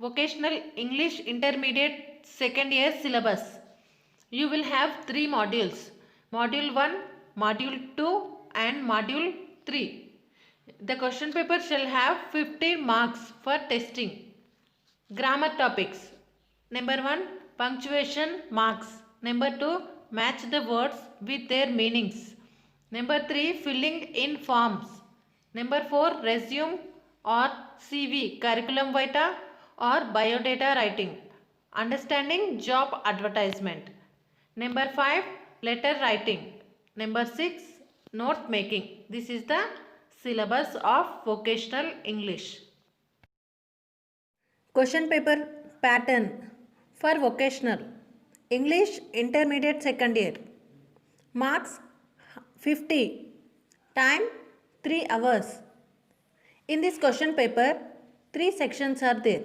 Vocational English Intermediate second year syllabus. You will have 3 modules. Module 1, Module 2 and Module 3. The question paper shall have 50 marks for testing. Grammar topics. Number 1, punctuation marks. Number 2, match the words with their meanings. Number 3, filling in forms. Number 4, resume or CV, curriculum vitae or biodata writing. Understanding job advertisement. Number 5, letter writing. Number 6, note making. This is the syllabus of vocational English. Question paper pattern for vocational English intermediate second year. Marks 50. Time 3 hours. In this question paper, 3 sections are there.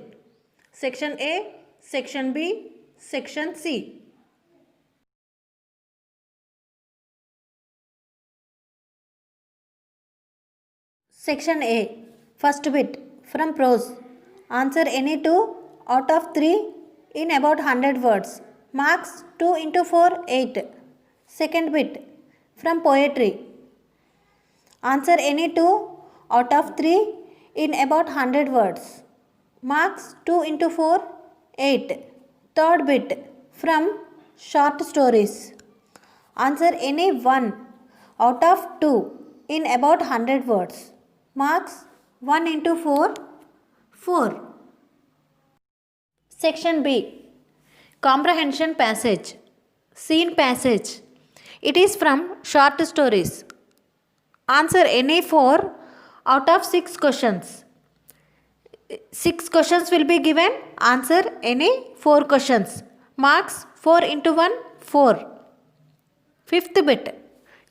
Section A, Section B, Section C. Section A, first bit from prose. Answer any 2 out of 3 in about 100 words. Marks 2 into 4, 8. Second bit from poetry. Answer any 2 out of 3 in about 100 words. Marks 2 into 4, 8. Third bit from short stories. Answer any 1 out of 2 in about 100 words. Marks 1 into 4, 4. Section B, comprehension passage, scene passage. It is from short stories. Answer any 4 out of 6 questions. 6 questions will be given. Answer any 4 questions. Marks 4 into 1, 4. Fifth bit,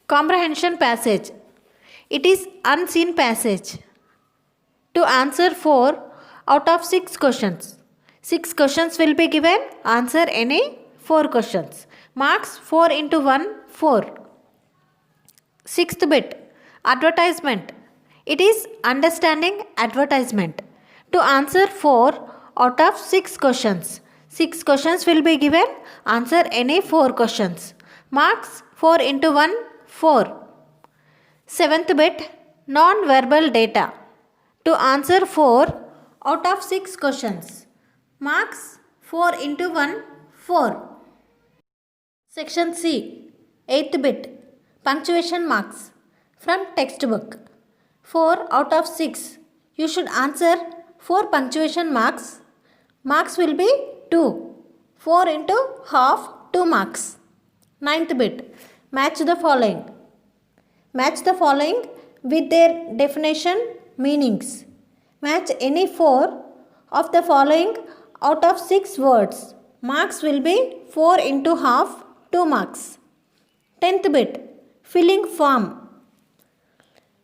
comprehension passage. It is unseen passage. To answer 4 out of 6 questions. 6 questions will be given. Answer any 4 questions. Marks 4 into 1, 4. Sixth bit, advertisement. It is understanding advertisement. To answer 4 out of 6 questions. 6 questions will be given. Answer any 4 questions. Marks 4 into 1, 4. Seventh bit, non-verbal data. To answer 4 out of 6 questions. Marks 4 into 1, 4. Section C, 8th bit, punctuation marks from textbook. 4 out of 6. You should answer 4 punctuation marks. Marks will be 2. 4 into half, 2 marks. Ninth bit, match the following. Match the following with their definition, meanings. Match any 4 of the following out of 6 words. Marks will be 4 into half, 2 marks. 10th bit, filling form.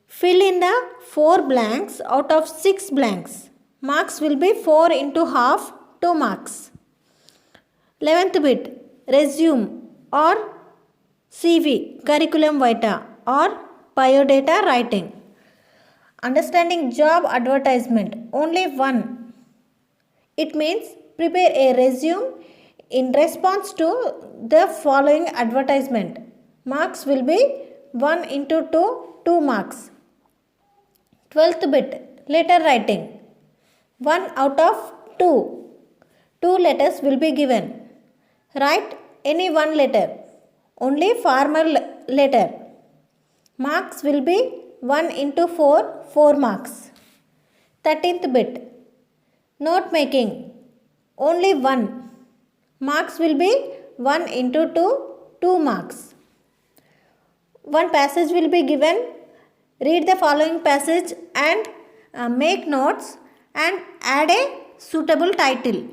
Fill in the 4 blanks out of 6 blanks. Marks will be 4 into half, 2 marks. 11th bit, resume or CV, curriculum vitae or biodata writing. Understanding job advertisement, only 1. It means prepare a resume in response to the following advertisement. Marks will be 1 into 2, 2 marks. 12th bit, letter writing. 1 out of 2. 2 letters will be given. Write any 1 letter. Only formal letter. Marks will be 1 into 4, 4 marks. 13th bit, note making. Only 1. Marks will be 1 into 2, 2 marks. One passage will be given. Read the following passage and make notes and add a suitable title.